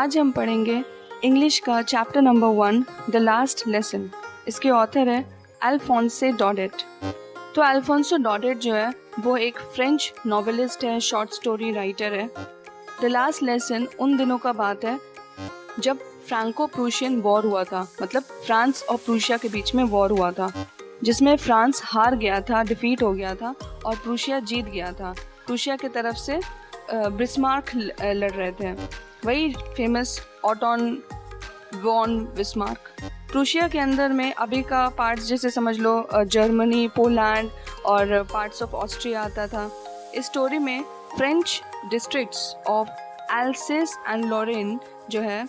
आज हम पढ़ेंगे इंग्लिश का chapter number 1 the last lesson. इसके ऑथर है अल्फोंसे डॉडेट। तो अल्फोंसो डॉडेट जो है वो एक फ्रेंच नॉवेलिस्ट है, शॉर्ट स्टोरी राइटर है। द लास्ट लेसन उन दिनों का बात है जब फ्रांको प्रूशियन वॉर हुआ था, मतलब फ्रांस और प्रूशिया के बीच में वॉर हुआ था, जिसमें फ्रांस हार गया था, डिफीट हो गया था और प्रूशिया जीत गया था। प्रूशिया की तरफ से बिस्मार्क लड़ रहे थे, वही famous Otto von Bismarck. Prussia के अंदर में अभी का पार्ट्स जैसे समझ लो जर्मनी, पोलैंड और पार्ट्स ऑफ ऑस्ट्रिया आता था। इस स्टोरी में French districts of Alsace and Lorraine जो है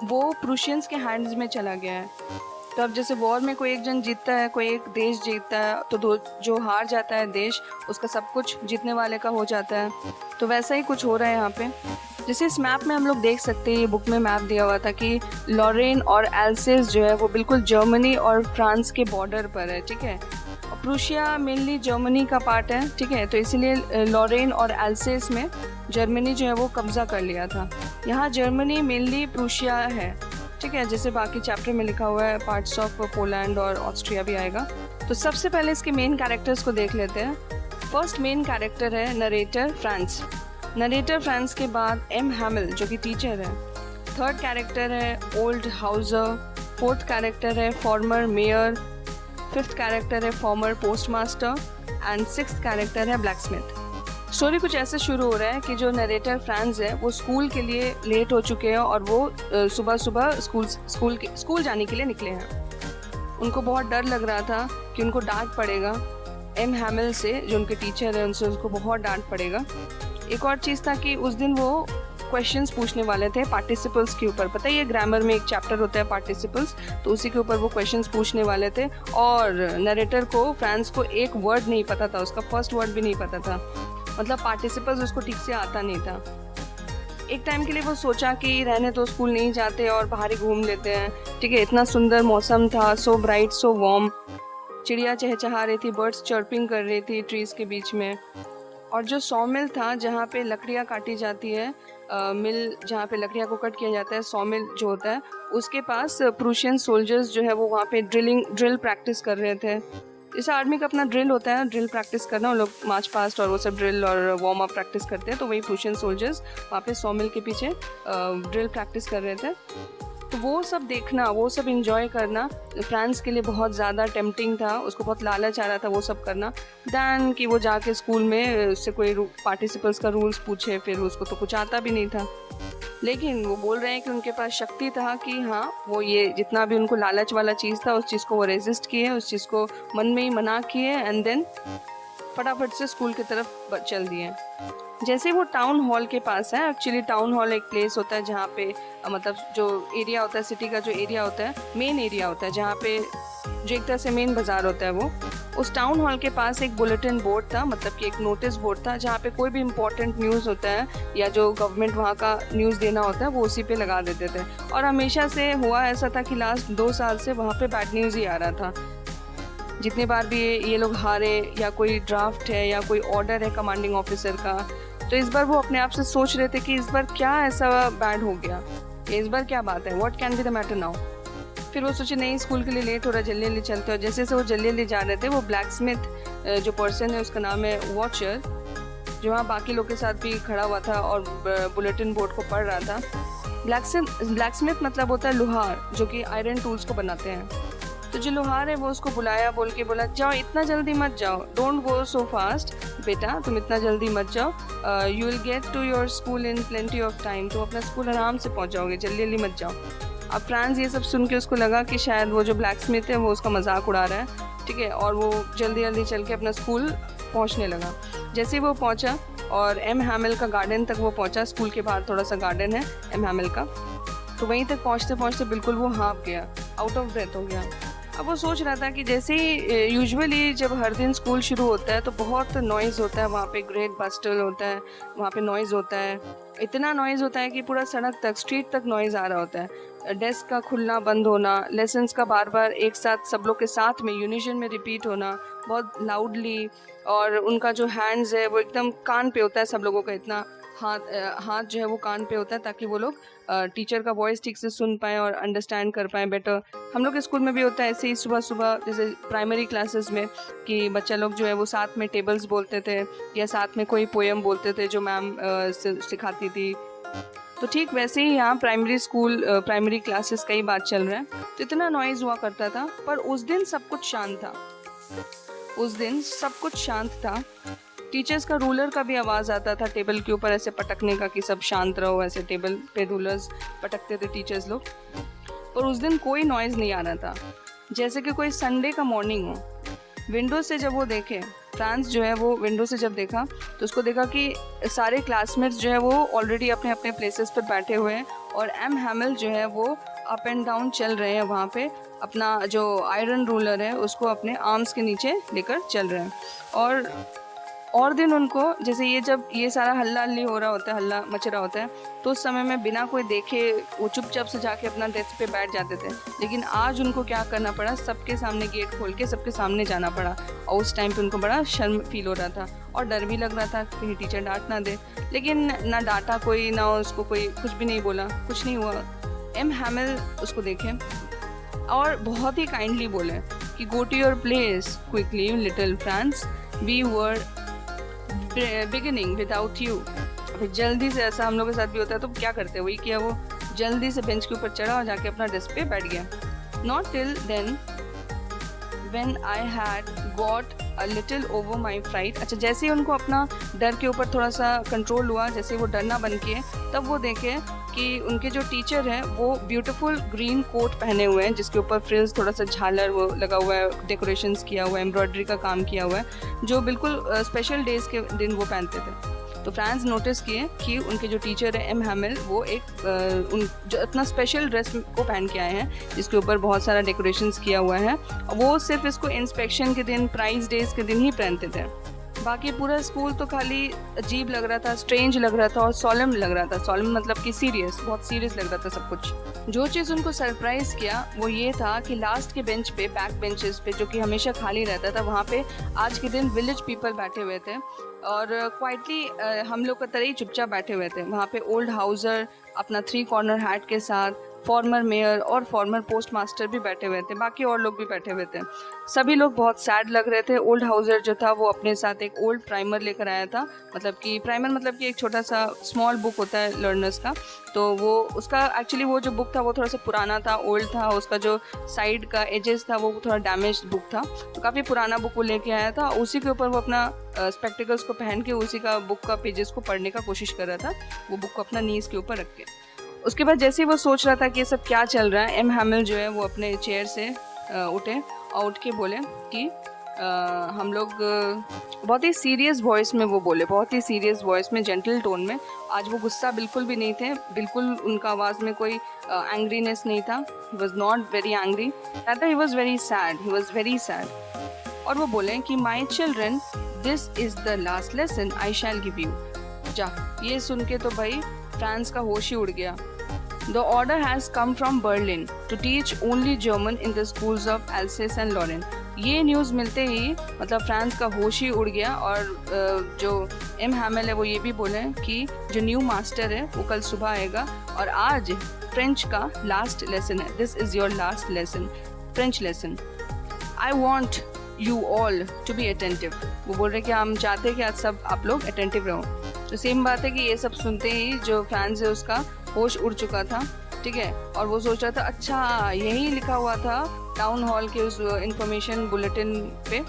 वो प्रूशियंस के हैंड्स में चला गया है। तो अब जैसे वॉर में कोई एक जन जीतता है, कोई एक देश जीतता है, तो जो हार जाता है देश, उसका सब कुछ जीतने वाले का हो जाता है। तो वैसा ही कुछ हो रहा है यहाँ पे। जैसे इस मैप में हम लोग देख सकते हैं, ये बुक में मैप दिया हुआ था कि लॉरेन और एल्सेस जो है वो बिल्कुल जर्मनी और फ्रांस के बॉर्डर पर है, ठीक है। और प्रूशिया मेनली जर्मनी का पार्ट है, ठीक है। तो इसीलिए लॉरेन और एल्सेस में जर्मनी जो है वो कब्जा कर लिया था। यहाँ जर्मनी मेनली प्रूशिया है, ठीक है। जैसे बाकी चैप्टर में लिखा हुआ है पार्ट्स ऑफ पोलैंड और ऑस्ट्रिया भी आएगा। तो सबसे पहले इसके मेन कैरेक्टर्स को देख लेते हैं। फर्स्ट मेन कैरेक्टर है नरेटर फ्रांस। नरेटर फ्रांस के बाद एम हैमिल जो कि टीचर है। थर्ड कैरेक्टर है ओल्ड हाउजर। फोर्थ कैरेक्टर है फॉर्मर मेयर। फिफ्थ कैरेक्टर है farmer postmaster and sixth character है ब्लैकस्मिथ। स्टोरी कुछ ऐसे शुरू हो रहा है कि जो नरेटर फ्रांस है वो स्कूल के लिए लेट हो चुके हैं और वो सुबह सुबह स्कूल जाने के लिए निकले हैं। उनको बहुत डर लग रहा था कि उनको डांट पड़ेगा एम हैमिल से, जो उनके टीचर है, उनसे उसको बहुत डांट पड़ेगा। एक और चीज़ था कि उस दिन वो क्वेश्चंस पूछने वाले थे पार्टिसिपल्स के ऊपर। पता ही है ग्रामर में एक चैप्टर होता है पार्टिसिपल्स, तो उसी के ऊपर वो क्वेश्चंस पूछने वाले थे। और नरेटर को फ्रांस को एक वर्ड नहीं पता था, उसका फर्स्ट वर्ड भी नहीं पता था, मतलब पार्टिसिपल्स उसको ठीक से आता नहीं था। एक टाइम के लिए वो सोचा कि रहने तो स्कूल नहीं जाते और बाहर ही घूम लेते हैं, ठीक है। इतना सुंदर मौसम था, सो ब्राइट सो वार्म, चिड़िया चहचहा रही थी, बर्ड्स चर्पिंग कर रही थी ट्रीज के बीच में। और जो सॉ मिल था जहाँ पे लकड़ियाँ काटी जाती है, मिल जहाँ पे लकड़ियाँ को कट किया जाता है, सॉ मिल जो होता है उसके पास प्रूशियन सोल्जर्स जो है वो वहाँ पे ड्रिल प्रैक्टिस कर रहे थे। जैसे आर्मी का अपना ड्रिल होता है, ड्रिल प्रैक्टिस करना, वो लोग मार्च पास्ट और वो सब ड्रिल और वार्म अप प्रैक्टिस करते हैं, तो वही प्रूशियन सोल्जर्स वहाँ पे सॉ मिल के पीछे ड्रिल प्रैक्टिस कर रहे थे। तो वो सब देखना, वो सब इंजॉय करना फ्रांस के लिए बहुत ज़्यादा टेम्पटिंग था, उसको बहुत लालच आ रहा था वो सब करना, दैन कि वो जाके स्कूल में उससे कोई पार्टिसिपल्स का रूल्स पूछे, फिर उसको तो कुछ आता भी नहीं था। लेकिन वो बोल रहे हैं कि उनके पास शक्ति था कि हाँ वो ये जितना भी उनको लालच वाला चीज़ था उस चीज़ को वो रेजिस्ट किए, उस चीज़ को मन में ही मना किए एंड देन फटाफट से स्कूल की तरफ चल दिए। जैसे वो टाउन हॉल के पास है, एक्चुअली टाउन हॉल एक प्लेस होता है जहाँ पे मतलब जो एरिया होता है, सिटी का जो एरिया होता है, मेन एरिया होता है, जहाँ पे जो एक तरह से मेन बाजार होता है वो, उस टाउन हॉल के पास एक बुलेटिन बोर्ड था, मतलब कि एक नोटिस बोर्ड था जहाँ पे कोई भी इम्पोर्टेंट न्यूज़ होता है या जो गवर्नमेंट वहाँ का न्यूज़ देना होता है वो उसी पे लगा देते थे। और हमेशा से हुआ ऐसा था कि लास्ट 2 साल से वहाँ पे बैड न्यूज़ ही आ रहा था। जितने बार भी ये लोग हारे या कोई ड्राफ्ट है या कोई ऑर्डर है कमांडिंग ऑफिसर का, तो इस बार वो अपने आप से सोच रहे थे कि इस बार क्या ऐसा बैड हो गया, इस बार क्या बात है, what can be the matter now. फिर वो सोचे नहीं स्कूल के लिए लेट हो रहा, जल्दी जल्दी चलते। और जैसे जैसे वो जल्दी जल्दी जा रहे थे, वो ब्लैकस्मिथ जो पर्सन है उसका नाम है वॉचर, जो वहाँ बाकी लोग के साथ भी खड़ा हुआ था और बुलेटिन बोर्ड को पढ़ रहा था। ब्लैकस्मिथ मतलब होता है लोहार, जो कि आयरन टूल्स को बनाते हैं। तो जो लोहार है वो उसको बुलाया, बोला जाओ इतना जल्दी मत जाओ, डोंट गो सो फास्ट बेटा, तुम इतना जल्दी मत जाओ, you will get to your school in plenty of time, तो अपना स्कूल आराम से पहुंच जाओगे, जल्दी जल्दी मत जाओ। अब फ्रांस ये सब सुन के उसको लगा कि शायद वो जो ब्लैकस्मिथ है वो उसका मजाक उड़ा रहा है, ठीक है। और वो जल्दी जल्दी चल के अपना स्कूल पहुँचने लगा। जैसे वो पहुँचा और एम हैमिल का गार्डन तक वो पहुँचा, स्कूल के बाहर थोड़ा सा गार्डन है एम हैमिल का, तो वहीं तक पहुँचते पहुँचते बिल्कुल वो हाँफ गया, आउट ऑफ ब्रेथ हो गया। अब वो सोच रहा था कि जैसे ही यूजुअली जब हर दिन स्कूल शुरू होता है तो बहुत नॉइज़ होता है, वहाँ पे ग्रेट बस्टल होता है, वहाँ पे नॉइज़ होता है, इतना नॉइज़ होता है कि पूरा सड़क तक, स्ट्रीट तक नॉइज़ आ रहा होता है। डेस्क का खुलना बंद होना, लेसन्स का बार बार एक साथ सब लोग के साथ में यूनिशन में रिपीट होना बहुत लाउडली, और उनका जो हैंड्स है वो एकदम कान पे होता है सब लोगों का, इतना हाथ जो है वो कान पे होता है ताकि वो लोग टीचर का वॉइस ठीक से सुन पाएँ और अंडरस्टैंड कर पाएँ बेटर। हम लोग के स्कूल में भी होता है ऐसे ही सुबह सुबह, जैसे प्राइमरी क्लासेस में, कि बच्चा लोग जो है वो साथ में टेबल्स बोलते थे या साथ में कोई पोएम बोलते थे जो मैम सिखाती थी। तो ठीक वैसे ही यहाँ प्राइमरी क्लासेस का ही बात चल रहा है। तो इतना नॉइज़ हुआ करता था, पर उस दिन सब कुछ शांत था। उस दिन सब कुछ शांत था। टीचर्स का रूलर का भी आवाज़ आता था टेबल के ऊपर ऐसे पटकने का कि सब शांत रहो, ऐसे टेबल पे रूलर्स पटकते थे टीचर्स लोग। पर उस दिन कोई नॉइज़ नहीं आ रहा था, जैसे कि कोई संडे का मॉर्निंग हो। विंडो से जब वो देखे, फ्रांस जो है वो विंडो से जब देखा तो उसको देखा कि सारे क्लासमेट्स जो है वो ऑलरेडी अपने अपने प्लेसेस पर बैठे हुए हैं और एम हैमिल जो है वो अप एंड डाउन चल रहे हैं वहाँ पे, अपना जो आयरन रूलर है उसको अपने आर्म्स के नीचे लेकर चल रहे हैं। और दिन उनको, जैसे ये जब ये सारा हल्ला हल्ली हो रहा होता है, हल्ला मच रहा होता है, तो उस समय में बिना कोई देखे वो चुपचाप से जाके अपना डेस्क पे बैठ जाते थे। लेकिन आज उनको क्या करना पड़ा, सबके सामने गेट खोल के सबके सामने जाना पड़ा। और उस टाइम पे उनको बड़ा शर्म फील हो रहा था और डर भी लग रहा था कहीं टीचर डांट ना दे। लेकिन ना डांटा कोई, ना उसको कोई कुछ भी नहीं बोला, कुछ नहीं हुआ। एम हैमिल उसको देखे और बहुत ही काइंडली बोले कि go to your place quickly little Franz, we were beginning without you. फिर जल्दी से, ऐसा हम लोग के साथ भी होता है तो क्या करते हैं, वही किया। वो जल्दी से बेंच के ऊपर चढ़ा और जाके अपना डेस्क पे बैठ गया। Not till then when I had got a little over my fright. अच्छा, जैसे ही उनको अपना डर के ऊपर थोड़ा सा कंट्रोल हुआ, जैसे वो डरना बन के, तब वो देखे कि उनके जो टीचर हैं वो ब्यूटीफुल ग्रीन कोट पहने हुए हैं जिसके ऊपर फ्रिल्स, थोड़ा सा झालर वो लगा हुआ है, डेकोरेशंस किया हुआ है, एम्ब्रॉयडरी का काम किया हुआ है, जो बिल्कुल स्पेशल डेज के दिन वो पहनते थे। तो फ्रांस नोटिस किए कि उनके जो टीचर है एम हैमिल, वो एक जो अपना स्पेशल ड्रेस को पहन के आए हैं जिसके ऊपर बहुत सारा डेकोरेशंस किया हुआ है। वो सिर्फ इसको इंस्पेक्शन के दिन, प्राइज डेज के दिन ही पहनते थे। बाकी पूरा स्कूल तो खाली अजीब लग रहा था, स्ट्रेंज लग रहा था और सॉलम लग रहा था। सॉलम मतलब कि सीरियस, बहुत सीरियस लग रहा था सब कुछ। जो चीज़ उनको सरप्राइज किया वो ये था कि लास्ट के बेंच पे, बैक बेंचेस पे, जो कि हमेशा खाली रहता था, वहाँ पे आज के दिन विलेज पीपल बैठे हुए थे और क्वाइटली हम लोग का तरह ही चुपचाप बैठे हुए थे। वहाँ पे ओल्ड हाउसर अपना 3 कॉर्नर हैट के साथ, फॉर्मर मेयर और फॉर्मर पोस्ट मास्टर भी बैठे हुए थे, बाकी और लोग भी बैठे हुए थे। सभी लोग बहुत सैड लग रहे थे। ओल्ड हाउसर जो था वो अपने साथ एक ओल्ड प्राइमर लेकर आया था, मतलब कि प्राइमर मतलब कि एक छोटा सा स्मॉल बुक होता है लर्नर्स का। तो वो उसका एक्चुअली वो जो बुक था वो थोड़ा सा पुराना था, ओल्ड था, उसका जो साइड का एजेस था वो थोड़ा डैमेज बुक था, तो काफ़ी पुराना बुक वो लेके आया था। उसी के ऊपर वो अपना स्पेक्टिकल्स को पहन के उसी का बुक का पेजेस को पढ़ने का कोशिश कर रहा था, वो बुक को अपना नीज के ऊपर रख के। उसके बाद जैसे ही वो सोच रहा था कि ये सब क्या चल रहा है, एम हैमिल जो है वो अपने चेयर से उठे और उठ के बोले कि हम लोग, बहुत ही सीरियस वॉइस में वो बोले, बहुत ही सीरियस वॉइस में, जेंटल टोन में। आज वो गुस्सा बिल्कुल भी नहीं थे, बिल्कुल उनका आवाज़ में कोई एंग्रीनेस नहीं था। He was not very angry, rather he was very sad, he was very sad. और वो बोले कि my children, this is the last lesson I shell give you. जा, ये सुन के तो भाई फ्रांस का होश ही उड़ गया। The order has come from Berlin to teach only German in the schools of Alsace and Lorraine. ये न्यूज़ मिलते ही मतलब फ्रांस का होश ही उड़ गया और जो एम हैमिल है वो ये भी बोले कि जो न्यू मास्टर है वो कल सुबह आएगा और आज फ्रेंच का लास्ट लेसन है। This is your last lesson, French lesson. I want you all to be attentive. वो बोल रहे कि हम चाहते हैं कि आज सब आप लोग अटेंटिव रहो। तो सेम बात है कि ये सब सुनते ही जो फ्रांस है उसका होश उड़ चुका था, ठीक है। और वो सोच रहा था अच्छा यही लिखा हुआ था टाउन हॉल के उस इंफॉर्मेशन बुलेटिन पे,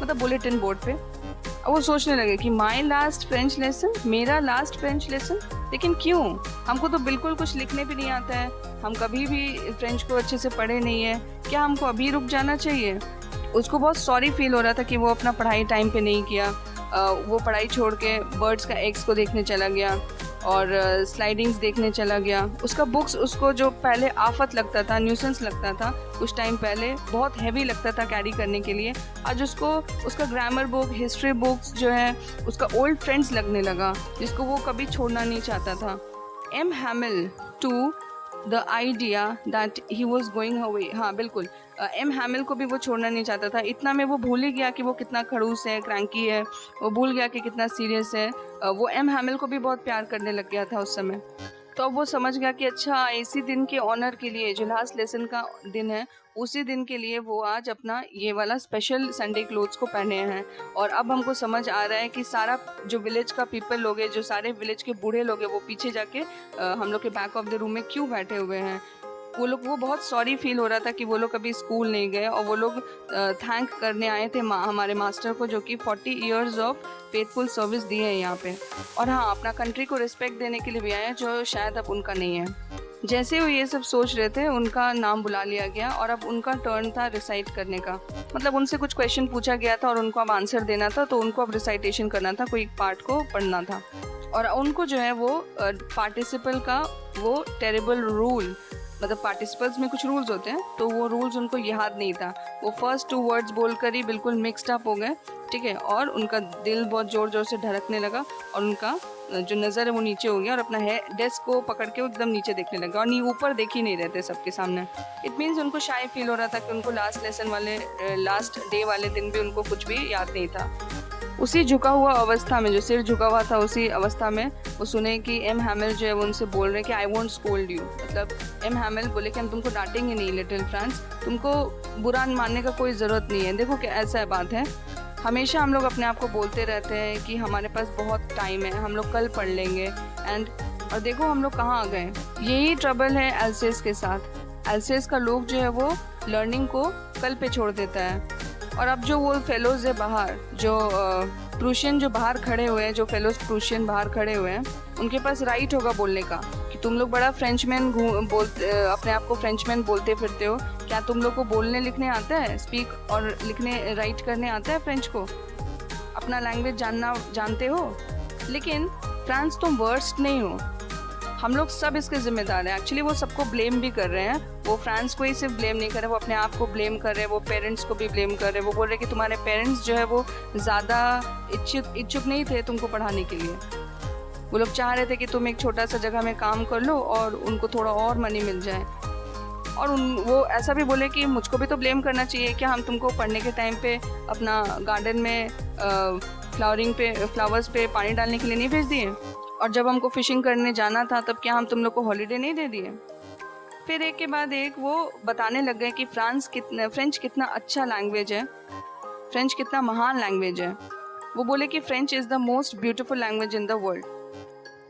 मतलब बुलेटिन बोर्ड पे। अब वो सोचने लगे कि माई लास्ट फ्रेंच लेसन, मेरा लास्ट फ्रेंच लेसन, लेकिन क्यों? हमको तो बिल्कुल कुछ लिखने भी नहीं आता है, हम कभी भी फ्रेंच को अच्छे से पढ़े नहीं है, क्या हमको अभी रुक जाना चाहिए? उसको बहुत सॉरी फील हो रहा था कि वो अपना पढ़ाई टाइम पे नहीं किया। वो पढ़ाई छोड़ के बर्ड्स का एग्स को देखने चला गया और स्लाइडिंग्स देखने चला गया। उसका बुक्स उसको जो पहले आफत लगता था, न्यूसेंस लगता था, कुछ टाइम पहले बहुत हैवी लगता था कैरी करने के लिए, आज उसको उसका ग्रामर बुक, हिस्ट्री बुक्स जो है उसका ओल्ड फ्रेंड्स लगने लगा जिसको वो कभी छोड़ना नहीं चाहता था। M Hamel to the idea that he was going away. हाँ बिल्कुल, एम हैमिल को भी वो छोड़ना नहीं चाहता था। इतना में वो भूल ही गया कि वो कितना खड़ूस है, क्रैंकी है, वो भूल गया कि कितना सीरियस है। वो एम हैमिल को भी बहुत प्यार करने लग गया था उस समय। तो अब वो समझ गया कि अच्छा, इसी दिन के ऑनर के लिए, जो लास्ट लेसन का दिन है, उसी दिन के लिए वो आज अपना ये वाला स्पेशल संडे क्लोथ्स को पहने हैं। और अब हमको समझ आ रहा है कि सारा जो विलेज का पीपल लोग हैं, जो सारे विलेज के बूढ़े लोग हैं, वो पीछे जाके हम लोग के बैक ऑफ द रूम में क्यों बैठे हुए हैं। वो बहुत सॉरी फील हो रहा था कि वो लोग कभी स्कूल नहीं गए, और वो लोग थैंक करने आए थे हमारे मास्टर को, जो कि 40 इयर्स ऑफ फेथफुल सर्विस दी है यहाँ पे। और हाँ, अपना कंट्री को रिस्पेक्ट देने के लिए भी आए हैं, जो शायद अब उनका नहीं है। जैसे वो ये सब सोच रहे थे, उनका नाम बुला लिया गया और अब उनका टर्न था रिसाइट करने का। मतलब उनसे कुछ क्वेश्चन पूछा गया था और उनको अब आंसर देना था, तो उनको अब रिसाइटेशन करना था, कोई पार्ट को पढ़ना था। और उनको जो है वो पार्टिसिपल का वो टेरिबल रूल, मतलब पार्टिसिपल्स में कुछ रूल्स होते हैं, तो वो रूल्स उनको याद नहीं था। वो फर्स्ट 2 वर्ड्स बोलकर ही बिल्कुल मिक्सड अप हो गए, ठीक है। और उनका दिल बहुत ज़ोर ज़ोर से धड़कने लगा और उनका जो नज़र है वो नीचे हो गया और अपना डेस्क को पकड़ के एकदम नीचे देखने लगा, और ऊपर देख ही नहीं रहते सबके सामने। इट मीन्स उनको शाय फील हो रहा था कि उनको लास्ट लेसन वाले लास्ट डे वाले दिन भी उनको कुछ भी याद नहीं था। उसी झुका हुआ अवस्था में, जो सिर झुका हुआ था, उसी अवस्था में वो सुने कि एम हैमिल जो है वो उनसे बोल रहे हैं कि आई वोंट स्कोल्ड यू। मतलब एम हैमिल बोले कि हम तुमको डांटेंगे नहीं लिटिल फ्रांस, तुमको बुरा मानने का कोई ज़रूरत नहीं है। देखो क्या ऐसा बात है, हमेशा हम लोग अपने आप को बोलते रहते हैं कि हमारे पास बहुत टाइम है, हम लोग कल पढ़ लेंगे, और देखो हम लोग कहाँ आ गए। यही ट्रबल है एल्सेस के साथ। एल्सेस का लोग जो है वो लर्निंग को कल पे छोड़ देता है। और अब जो वो फेलोज है बाहर, जो प्रूशियन जो बाहर खड़े हुए हैं, जो फेलोज प्रूशियन बाहर खड़े हुए हैं, उनके पास राइट होगा बोलने का कि तुम लोग बड़ा फ्रेंचमैन अपने आप को फ्रेंचमैन बोलते फिरते हो, क्या तुम लोग को बोलने लिखने आता है, स्पीक और लिखने राइट करने आता है फ्रेंच को, अपना लैंग्वेज जानते हो। लेकिन फ्रांस तुम वर्स्ट नहीं हो, हम लोग सब इसके जिम्मेदार हैं। एक्चुअली वो सबको ब्लेम भी कर रहे हैं, वो फ्रांस को ही सिर्फ ब्लेम नहीं कर रहे, वो अपने आप को ब्लेम कर रहे हैं, वो पेरेंट्स को भी ब्लेम कर रहे हैं। वो बोल रहे कि तुम्हारे पेरेंट्स जो है वो ज़्यादा इच्छुक नहीं थे तुमको पढ़ाने के लिए। वो लोग चाह रहे थे कि तुम एक छोटा सा जगह में काम कर लो और उनको थोड़ा और मनी मिल जाए। और वो ऐसा भी बोले कि मुझको भी तो ब्लेम करना चाहिए, क्या हम तुमको पढ़ने के टाइम पे अपना गार्डन में फ्लावर्स पे पानी डालने के लिए नहीं भेज दिए, और जब हमको फिशिंग करने जाना था तब क्या हम तुम लोग को हॉलीडे नहीं दे दिए। फिर एक के बाद एक वो बताने लग गए कि फ्रेंच कितना अच्छा लैंग्वेज है, फ्रेंच कितना महान लैंग्वेज है। वो बोले कि French is the most beautiful language in the world,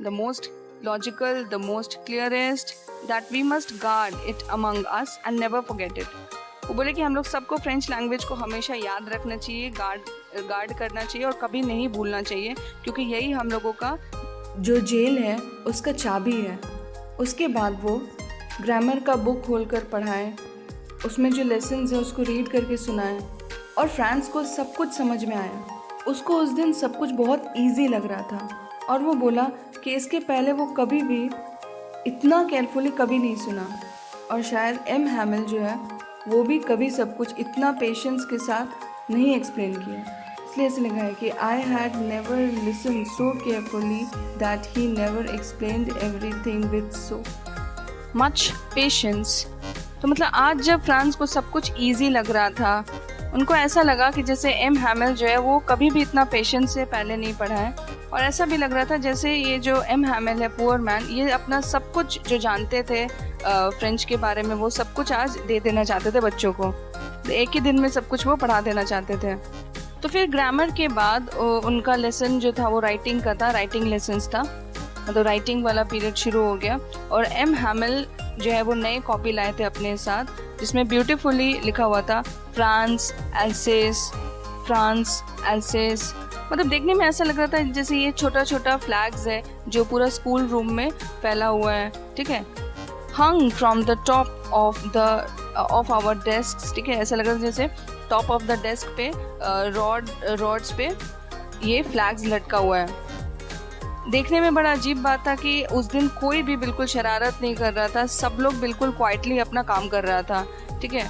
the most logical, the most clearest, that we must guard it among us and never forget it. वो बोले कि हम लोग सबको फ्रेंच लैंग्वेज को हमेशा याद रखना चाहिए, गार्ड करना चाहिए और कभी नहीं भूलना चाहिए, क्योंकि यही हम लोगों का जो जेल है उसका चाबी है। उसके बाद वो ग्रामर का बुक खोलकर पढ़ाए, उसमें जो लेसन्स हैं उसको रीड करके सुनाए, और फ्रांस को सब कुछ समझ में आया। उसको उस दिन सब कुछ बहुत इजी लग रहा था, और वो बोला कि इसके पहले वो कभी भी इतना केयरफुली कभी नहीं सुना, और शायद एम हैमिल जो है वो भी कभी सब कुछ इतना पेशेंस के साथ नहीं एक्सप्लेन किया। इसलिए ऐसे लिखा है कि I had never listen so carefully that he never explained everything with so much patience. तो मतलब आज जब फ्रांस को सब कुछ ईजी लग रहा था, उनको ऐसा लगा कि जैसे एम हैमिल जो है वो कभी भी इतना पेशेंस से पहले नहीं पढ़ा है, और ऐसा भी लग रहा था जैसे ये जो एम हैमिल है, पुअर मैन, ये अपना सब कुछ जो जानते थे फ्रेंच के बारे में, वो सब कुछ आज दे देना चाहते थे बच्चों को। एक ही दिन में सब कुछ वो पढ़ा देना चाहते थे। तो फिर ग्रामर के बाद उनका लेसन जो था वो राइटिंग का था, राइटिंग लेसन्स था, तो राइटिंग वाला पीरियड शुरू हो गया। और एम हैमिल जो है वो नए कॉपी लाए थे अपने साथ, जिसमें ब्यूटीफुली लिखा हुआ था फ्रांस एल्सेस, फ्रांस एल्सेस। मतलब देखने में ऐसा लग रहा था जैसे ये छोटा छोटा फ्लैग्स है जो पूरा स्कूल रूम में फैला हुआ है, ठीक है, hung from the top of our desk, ठीक है। ऐसा लग रहा था जैसे टॉप ऑफ द डेस्क पे रॉड्स पे ये फ्लैग्स लटका हुआ है। देखने में बड़ा अजीब बात था कि उस दिन कोई भी बिल्कुल शरारत नहीं कर रहा था, सब लोग बिल्कुल क्वाइटली अपना काम कर रहा था, ठीक है।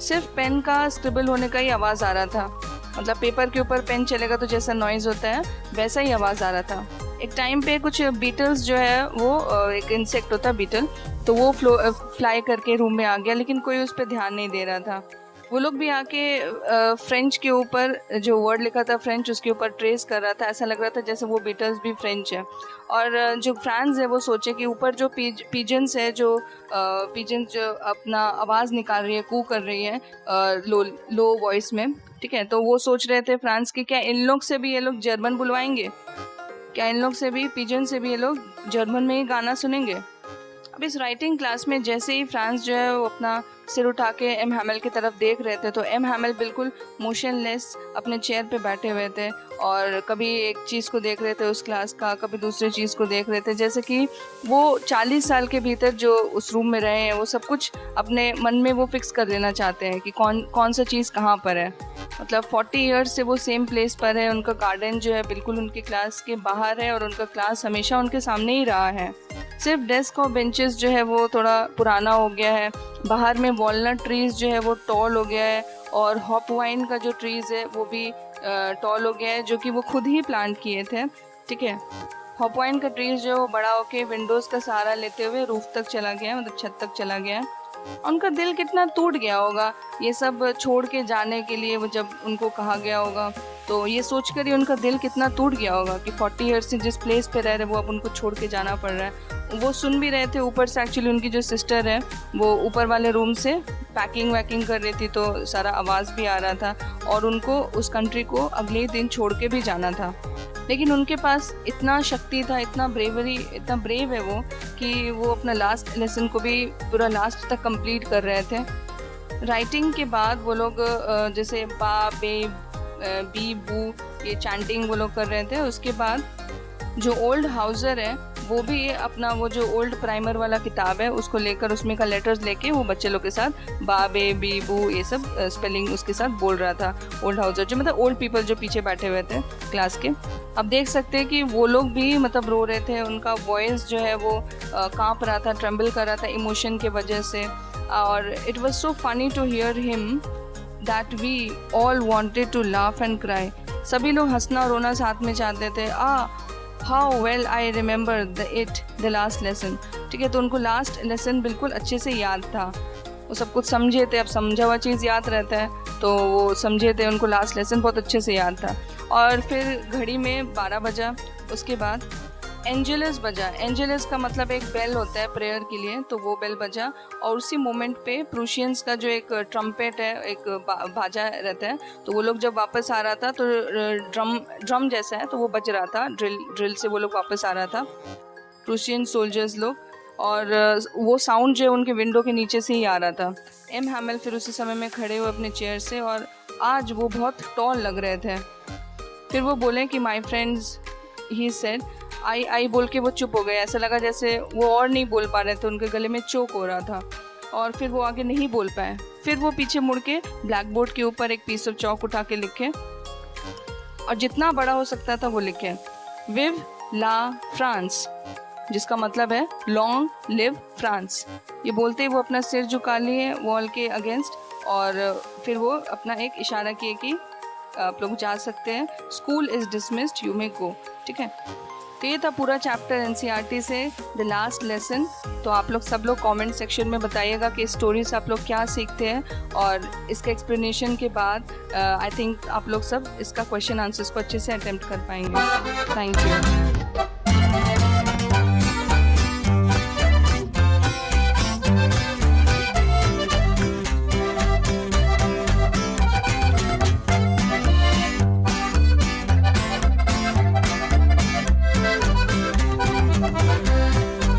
सिर्फ पेन का स्क्रिबल होने का ही आवाज़ आ रहा था। मतलब पेपर के ऊपर पेन चलेगा तो जैसा नॉइज़ होता है वैसा ही आवाज़ आ रहा था। एक टाइम पे कुछ बीटल्स जो है वो एक इंसेक्ट होता है बीटल, तो वो फ्लाई करके रूम में आ गया, लेकिन कोई उस पर ध्यान नहीं दे रहा था। वो लोग भी आके फ्रेंच के ऊपर जो वर्ड लिखा था फ्रेंच उसके ऊपर ट्रेस कर रहा था, ऐसा लग रहा था जैसे वो बीटल्स भी फ्रेंच है। और जो फ्रांस है वो सोचे कि ऊपर जो पिजन्स है, जो पिजन्स जो अपना आवाज़ निकाल रही है, कू कर रही है लो लो वॉइस में, ठीक है, तो वो सोच रहे थे फ्रांस की क्या इन लोग से भी ये लोग जर्मन बुलवाएंगे, क्या इन लोग से भी पिजन से भी ये लोग जर्मन में ही गाना सुनेंगे। अब इस राइटिंग क्लास में जैसे ही फ्रांस जो है वो अपना सिर उठा के एम हैमल की तरफ देख रहे थे, तो एम हैमल बिल्कुल मोशनलेस अपने चेयर पे बैठे हुए थे और कभी एक चीज़ को देख रहे थे उस क्लास का, कभी दूसरी चीज़ को देख रहे थे, जैसे कि वो 40 साल के भीतर जो उस रूम में रहे हैं वो सब कुछ अपने मन में वो फिक्स कर लेना चाहते हैं कि कौन सा चीज़ कहाँ पर है। मतलब 40 ईयर्स से वो सेम प्लेस पर है, उनका गार्डन जो है बिल्कुल उनकी क्लास के बाहर है और उनका क्लास हमेशा उनके सामने ही रहा है। सिर्फ डेस्क और बेंचेस जो है वो थोड़ा पुराना हो गया है, बाहर में वॉलनट ट्रीज़ जो है वो टॉल हो गया है और हॉप वाइन का जो ट्रीज़ है वो भी टॉल हो गया है, जो कि वो खुद ही प्लांट किए थे, ठीक है। हॉप वाइन का ट्रीज़ जो है वो बड़ा होके विंडोज़ का सहारा लेते हुए रूफ तक चला गया है, मतलब छत तक चला गया है। उनका दिल कितना टूट गया होगा ये सब छोड़ के जाने के लिए, वो जब उनको कहा गया होगा तो ये सोचकर ही उनका दिल कितना टूट गया होगा कि 40 ईयर्स से जिस प्लेस पे रह रहे वो अब उनको छोड़ के जाना पड़ रहा है। वो सुन भी रहे थे ऊपर से, एक्चुअली उनकी जो सिस्टर है वो ऊपर वाले रूम से पैकिंग वैकिंग कर रही थी, तो सारा आवाज़ भी आ रहा था और उनको उस कंट्री को अगले दिन छोड़ के भी जाना था। लेकिन उनके पास इतना शक्ति था, इतना ब्रेव है वो कि वो अपना लास्ट लेसन को भी पूरा लास्ट तक कंप्लीट कर रहे थे। राइटिंग के बाद वो लोग जैसे बा बे बी बू ये चैंटिंग वो लोग कर रहे थे। उसके बाद जो ओल्ड हाउसर है वो भी अपना वो जो ओल्ड प्राइमर वाला किताब है उसको लेकर उसमें का लेटर्स लेके वो बच्चे लोग के साथ बा बे बी बू ये सब स्पेलिंग उसके साथ बोल रहा था। ओल्ड हाउसर जो मतलब ओल्ड पीपल जो पीछे बैठे हुए थे क्लास के। अब देख सकते हैं कि वो लोग भी मतलब रो रहे थे, उनका वॉइस जो है वो काँप रहा था, ट्रेम्बल कर रहा था इमोशन के वजह से। और it was so funny to hear him that we all wanted to laugh and cry. सभी लोग हंसना रोना साथ में चाहते थे। How well I remember the last lesson, ठीक है, तो उनको लास्ट लेसन बिल्कुल अच्छे से याद था, वो सब कुछ समझे थे। अब समझा हुआ चीज़ याद रहता है तो वो समझे थे, उनको लास्ट लेसन बहुत अच्छे से याद था। और फिर घड़ी में 12 बजा, उसके बाद एंजेलस बजा। एंजेलस का मतलब एक बेल होता है प्रेयर के लिए, तो वो बेल बजा और उसी मोमेंट पे प्रूशियंस का जो एक ट्रम्पेट है, एक बाजा रहता है, तो वो लोग जब वापस आ रहा था तो ड्रम जैसा है तो वो बज रहा था, ड्रिल से वो लोग वापस आ रहा था प्रूशियन सोल्जर्स लोग, और वो साउंड जो है उनके विंडो के नीचे से ही आ रहा था। एम हैमल फिर उसी समय में खड़े हुए अपने चेयर से और आज वो बहुत टॉल लग रहे थे। फिर वो बोले कि माई फ्रेंड्स, ही सेड, आई बोल के वो चुप हो गए। ऐसा लगा जैसे वो और नहीं बोल पा रहे थे, उनके गले में चोक हो रहा था और फिर वो आगे नहीं बोल पाए। फिर वो पीछे मुड़ के ब्लैक बोर्ड के ऊपर एक पीस ऑफ चौक उठा के लिखे और जितना बड़ा हो सकता था वो लिखे विव ला फ्रांस, जिसका मतलब है लॉन्ग लिव फ्रांस। ये बोलते ही वो अपना सिर झुका लिए वॉल के अगेंस्ट और फिर वो अपना एक इशारा किए कि आप लोग जा सकते हैं, school is dismissed, you may go, ठीक है। तो ये था पूरा चैप्टर एनसीईआरटी से द लास्ट लेसन। तो आप लोग सब लोग कमेंट सेक्शन में बताइएगा कि इस स्टोरी से आप लोग क्या सीखते हैं और इसके एक्सप्लेनेशन के बाद आई थिंक आप लोग सब इसका क्वेश्चन आंसर्स को अच्छे से अटेम्प्ट कर पाएंगे। Thank you.